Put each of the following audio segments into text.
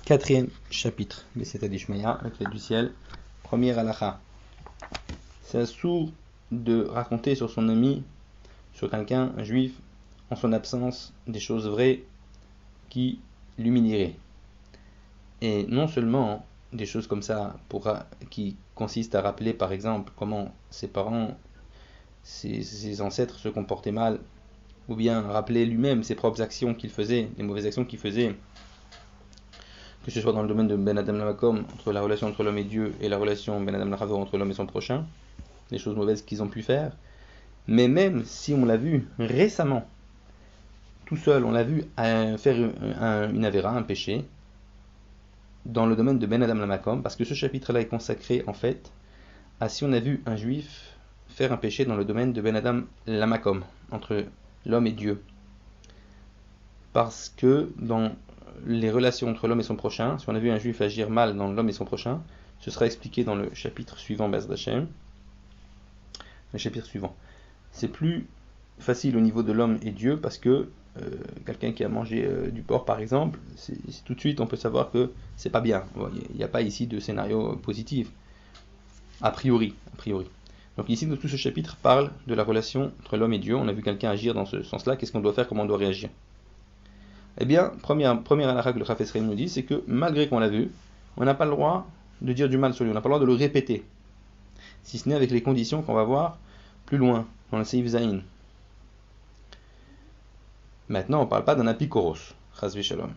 Quatrième chapitre de cet Adishmaya, la clé du ciel. Première halakha. C'est assourd de raconter sur son ami, sur quelqu'un, un juif, en son absence, des choses vraies qui l'humilieraient. Et non seulement des choses comme ça qui consistent à rappeler par exemple comment ses parents, ses ancêtres se comportaient mal, ou bien rappeler lui-même ses propres actions qu'il faisait, les mauvaises actions qu'il faisait, que ce soit dans le domaine de Ben Adam Lamakom, entre la relation entre l'homme et Dieu, et la relation Ben Adam Lachavo entre l'homme et son prochain, les choses mauvaises qu'ils ont pu faire. Mais même si on l'a vu récemment, tout seul, on l'a vu faire une avéra, un péché, dans le domaine de Ben Adam Lamakom, parce que ce chapitre-là est consacré en fait à si on a vu un juif faire un péché dans le domaine de Ben Adam Lamakom, entre l'homme et Dieu. Parce que dans les relations entre l'homme et son prochain, si on a vu un juif agir mal dans l'homme et son prochain, ce sera expliqué dans le chapitre suivant, Bez Hashem. Le chapitre suivant. C'est plus facile au niveau de l'homme et Dieu parce que quelqu'un qui a mangé du porc par exemple, tout de suite on peut savoir que c'est pas bien. Il n'y a pas ici de scénario positif, a priori. Donc ici tout ce chapitre parle de la relation entre l'homme et Dieu. On a vu quelqu'un agir dans ce sens-là, qu'est-ce qu'on doit faire, comment on doit réagir. Eh bien, première halakha que le Chafetz Chaim nous dit, c'est que malgré qu'on l'a vu, on n'a pas le droit de dire du mal sur lui, on n'a pas le droit de le répéter, si ce n'est avec les conditions qu'on va voir plus loin, dans le Seif Zayin. Maintenant, on ne parle pas d'un apikoros, chas v'shalom.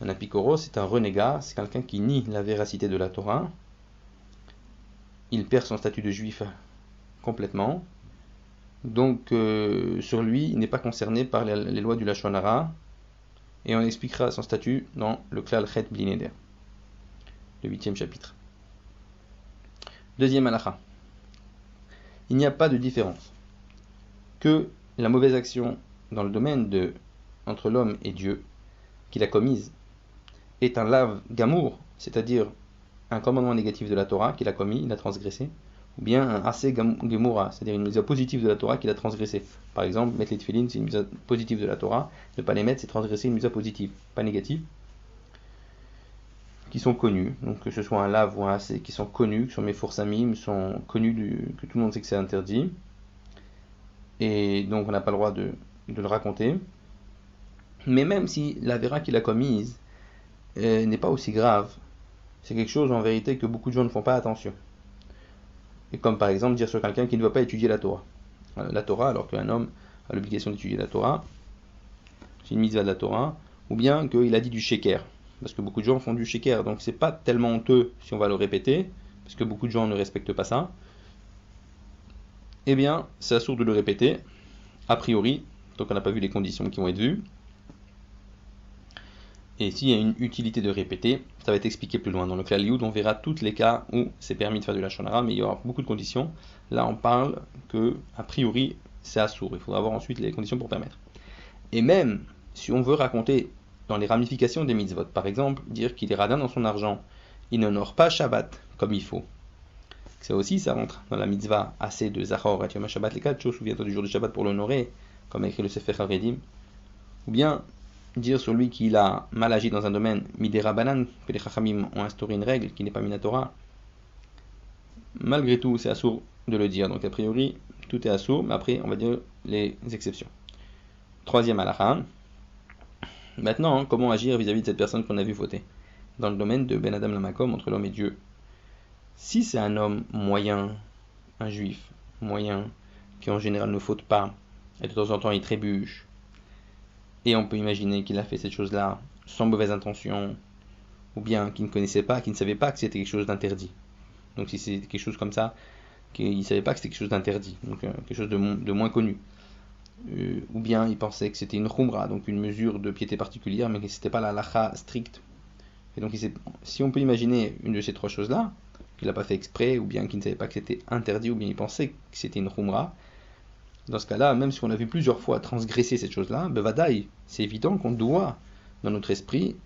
Un apikoros, c'est un renégat, c'est quelqu'un qui nie la véracité de la Torah, il perd son statut de juif complètement, donc sur lui, il n'est pas concerné par les lois du Lashon Hara, et on expliquera son statut dans le Klal Chet Bli Neder, le 8e chapitre. Deuxième halakha. Il n'y a pas de différence que la mauvaise action dans le domaine entre l'homme et Dieu qu'il a commise est un lav gamour, c'est-à-dire un commandement négatif de la Torah qu'il a commis, il a transgressé, ou bien un assez gemura, c'est-à-dire une mitzvah positive de la Torah qu'il a transgressé. Par exemple, mettre les tefillin, c'est une mitzvah positive de la Torah, ne pas les mettre, c'est transgresser une mitzvah positive, pas négative, qui sont connus, donc que ce soit un lav ou un assez, qui sont connus, qui sont meforsamim, sont connus, que tout le monde sait que c'est interdit, et donc on n'a pas le droit de le raconter. Mais même si la vera qu'il a commise n'est pas aussi grave, c'est quelque chose en vérité que beaucoup de gens ne font pas attention. Et comme par exemple dire sur quelqu'un qui ne va pas étudier la Torah. La Torah, alors qu'un homme a l'obligation d'étudier la Torah, c'est une mitzvah de la Torah, ou bien qu'il a dit du sheker, parce que beaucoup de gens font du sheker, donc c'est pas tellement honteux si on va le répéter, parce que beaucoup de gens ne respectent pas ça. Eh bien, c'est assourd de le répéter, a priori, donc on n'a pas vu les conditions qui vont être vues. Et s'il y a une utilité de répéter, ça va être expliqué plus loin. Dans le Klal Yud, on verra tous les cas où c'est permis de faire du Lashon Hara, mais il y aura beaucoup de conditions. Là, on parle que, a priori, c'est assourd. Il faudra voir ensuite les conditions pour permettre. Et même si on veut raconter dans les ramifications des mitzvot, par exemple, dire qu'il est radin dans son argent, il n'honore pas Shabbat comme il faut. Ça aussi, ça rentre dans la mitzvah assez de Zachor et Yom Shabbat, les 4 choses, souviens-toi du jour de Shabbat pour l'honorer, comme a écrit le Sefer HaRedim. Ou bien dire sur lui qu'il a mal agi dans un domaine midera banan, que les chachamim ont instauré une règle qui n'est pas minatora. Malgré tout, c'est assourd de le dire. Donc a priori, tout est assourd, mais après, on va dire les exceptions. Troisième halakha. Maintenant, comment agir vis-à-vis de cette personne qu'on a vu fauter dans le domaine de Ben Adam Lamakom, entre l'homme et Dieu. Si c'est un homme moyen, un juif moyen, qui en général ne faute pas, et de temps en temps il trébuche, et on peut imaginer qu'il a fait cette chose-là sans mauvaise intention, ou bien qu'il ne connaissait pas, qu'il ne savait pas que c'était quelque chose d'interdit. Donc si c'est quelque chose comme ça, qu'il ne savait pas que c'était quelque chose d'interdit, donc quelque chose de moins connu. Ou bien il pensait que c'était une khumra, donc une mesure de piété particulière, mais que c'était pas la halakha stricte. Et donc si on peut imaginer une de ces trois choses-là, qu'il n'a pas fait exprès, ou bien qu'il ne savait pas que c'était interdit, ou bien il pensait que c'était une khumra, dans ce cas-là, même si on a vu plusieurs fois transgresser cette chose-là, bevadaï, c'est évident qu'on doit, dans notre esprit,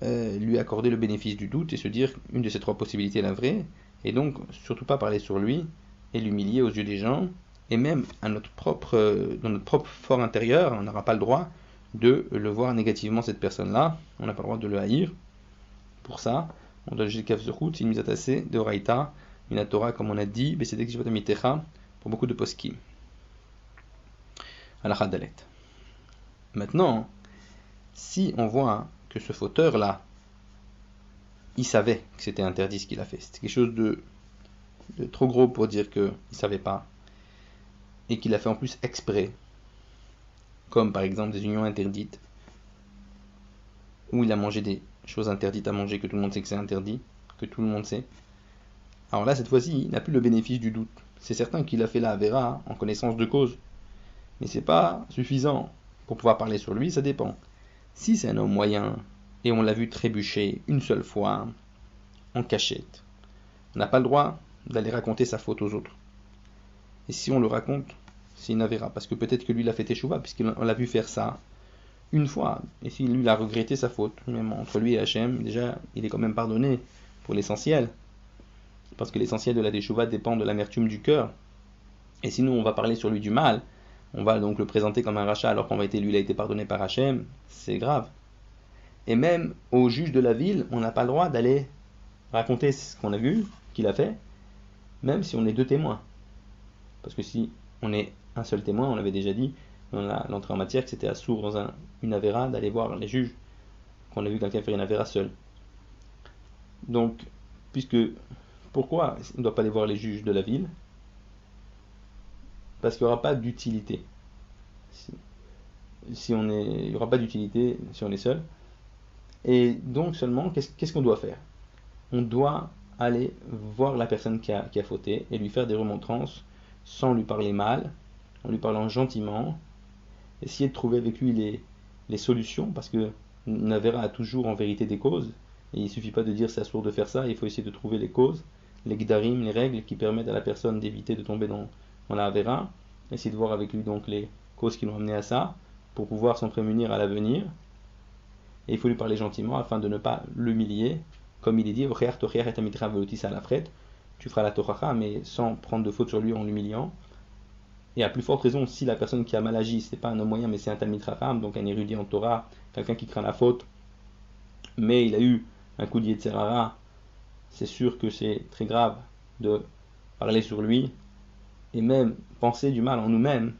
lui accorder le bénéfice du doute et se dire une de ces trois possibilités est la vraie, et donc surtout pas parler sur lui et l'humilier aux yeux des gens, et même dans notre propre fort intérieur, on n'aura pas le droit de le voir négativement cette personne-là, on n'a pas le droit de le haïr, pour ça, on doit juger le kaf zechut, c'est une mise à tasser de Raïta, une Torah, comme on a dit, Besedek Jivat Amitecha, pour beaucoup de poskim. Halakha Dalet. Maintenant, si on voit que ce fauteur-là, il savait que c'était interdit ce qu'il a fait, c'était quelque chose de trop gros pour dire qu'il ne savait pas, et qu'il a fait en plus exprès, comme par exemple des unions interdites, où il a mangé des choses interdites à manger, que tout le monde sait que c'est interdit, que tout le monde sait. Alors là, cette fois-ci, il n'a plus le bénéfice du doute. C'est certain qu'il a fait la Avera en connaissance de cause, mais c'est pas suffisant pour pouvoir parler sur lui, ça dépend. Si c'est un homme moyen, et on l'a vu trébucher une seule fois, en cachette, on n'a pas le droit d'aller raconter sa faute aux autres. Et si on le raconte, c'est une Avera, parce que peut-être que lui, il a fait Teshuvah, puisqu'on l'a vu faire ça une fois, et si lui, il a regretté sa faute, même entre lui et Hachem, déjà, il est quand même pardonné pour l'essentiel, parce que l'essentiel de la Teshuvah dépend de l'amertume du cœur, et sinon on va parler sur lui du mal, on va donc le présenter comme un rachat alors qu'en vérité lui il a été pardonné par Hachem, c'est grave. Et même au juge de la ville, on n'a pas le droit d'aller raconter ce qu'on a vu, qu'il a fait, même si on est deux témoins. Parce que si on est un seul témoin, on l'avait déjà dit dans l'entrée en matière que c'était assourd dans une avéra d'aller voir les juges, qu'on a vu quelqu'un faire une avéra seul. Donc, pourquoi on ne doit pas aller voir les juges de la ville? Parce qu'il n'y aura pas d'utilité. Il n'y aura pas d'utilité si on est seul. Et donc seulement, qu'est-ce qu'on doit faire? On doit aller voir la personne qui a fauté et lui faire des remontrances sans lui parler mal, en lui parlant gentiment, essayer de trouver avec lui les solutions, parce que Navera a toujours en vérité des causes, et il ne suffit pas de dire c'est assourd de faire ça, il faut essayer de trouver les causes, les gdarim, les règles qui permettent à la personne d'éviter de tomber dans la Avera, essayer de voir avec lui donc les causes qui l'ont amené à ça, pour pouvoir s'en prémunir à l'avenir, et il faut lui parler gentiment afin de ne pas l'humilier, comme il est dit, tu feras la tochacha, mais sans prendre de faute sur lui en l'humiliant. Et à plus forte raison, si la personne qui a mal agi, c'est pas un homme moyen, mais c'est un Talmid Chacham, donc un érudit en Torah, quelqu'un qui craint la faute, mais il a eu un coup de Yetzer Hara, c'est sûr que c'est très grave de parler sur lui, et même penser du mal en nous-mêmes,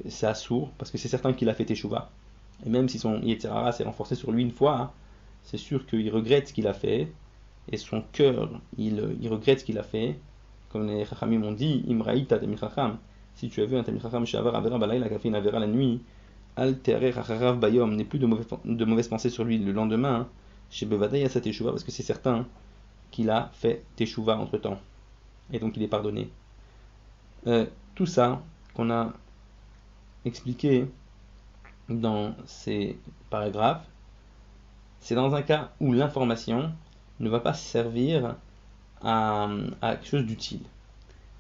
c'est assourd, parce que c'est certain qu'il a fait Teshuvah. Et même si son Yetzer Hara s'est renforcé sur lui une fois, c'est sûr qu'il regrette ce qu'il a fait, et son cœur, il regrette ce qu'il a fait, comme les Chachamim m'ont dit, Imraïta Tamid Chacham, si tu as vu un Tamid Chacham Shavar Avera Balayla qui a fait une Avera la nuit, Al Te'arer Chacharav Bayom, n'est plus de mauvaises pensées sur lui le lendemain, chez Bevadaya sa Teshuvah, parce que c'est certain qu'il a fait Teshuvah entre temps, et donc il est pardonné. Tout ça qu'on a expliqué dans ces paragraphes, c'est dans un cas où l'information ne va pas servir à quelque chose d'utile.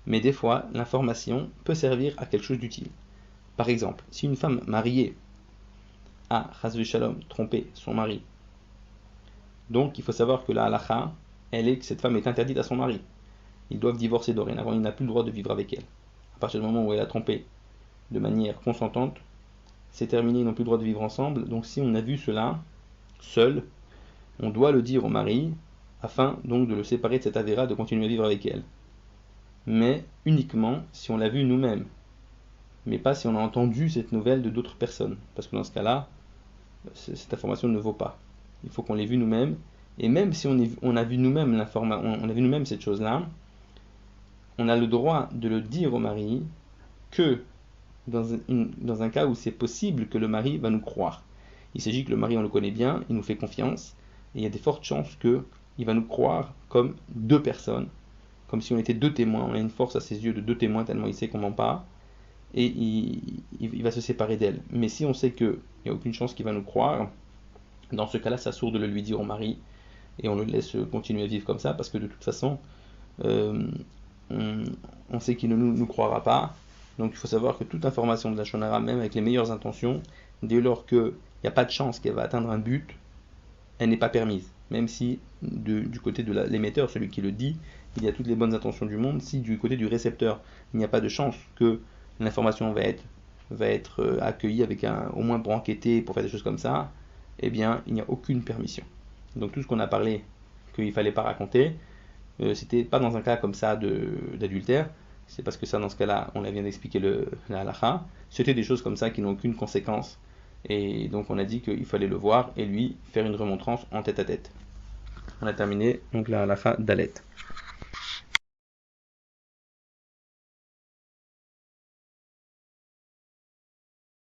Mais des fois, l'information peut servir à quelque chose d'utile. Par exemple, si une femme mariée a, chas v'shalom, trompé son mari, donc il faut savoir que la halakha, elle est que cette femme est interdite à son mari. Ils doivent divorcer dorénavant, il n'a plus le droit de vivre avec elle. À partir du moment où elle a trompé de manière consentante, c'est terminé, ils n'ont plus le droit de vivre ensemble. Donc si on a vu cela seul, on doit le dire au mari, afin donc de le séparer de cette avéra, de continuer à vivre avec elle. Mais uniquement si on l'a vu nous-mêmes, mais pas si on a entendu cette nouvelle de d'autres personnes, parce que dans ce cas-là, cette information ne vaut pas. Il faut qu'on l'ait vu nous-mêmes, et même si on a vu nous-mêmes on a vu nous-mêmes cette chose-là, on a le droit de le dire au mari que dans un cas où c'est possible que le mari va nous croire. Il s'agit que le mari, on le connaît bien, il nous fait confiance, et il y a des fortes chances qu'il va nous croire comme deux personnes, comme si on était deux témoins. On a une force à ses yeux de deux témoins tellement il sait qu'on ment pas, et il va se séparer d'elle. Mais si on sait qu'il n'y a aucune chance qu'il va nous croire, dans ce cas-là, c'est assourd de le lui dire au mari, et on le laisse continuer à vivre comme ça, parce que de toute façon, on sait qu'il ne nous croira pas. Donc il faut savoir que toute information de la Shonara, même avec les meilleures intentions, dès lors qu'il n'y a pas de chance qu'elle va atteindre un but, elle n'est pas permise. Même si du côté de l'émetteur, celui qui le dit, il y a toutes les bonnes intentions du monde, si du côté du récepteur, il n'y a pas de chance que l'information va être accueillie avec au moins pour enquêter, pour faire des choses comme ça, eh bien il n'y a aucune permission. Donc tout ce qu'on a parlé qu'il fallait pas raconter, c'était pas dans un cas comme ça d'adultère, c'est parce que ça, dans ce cas-là, on vient d'expliquer la halakha, c'était des choses comme ça qui n'ont aucune conséquence, et donc on a dit qu'il fallait le voir et lui faire une remontrance en tête à tête. On a terminé donc la halakha d'Alet.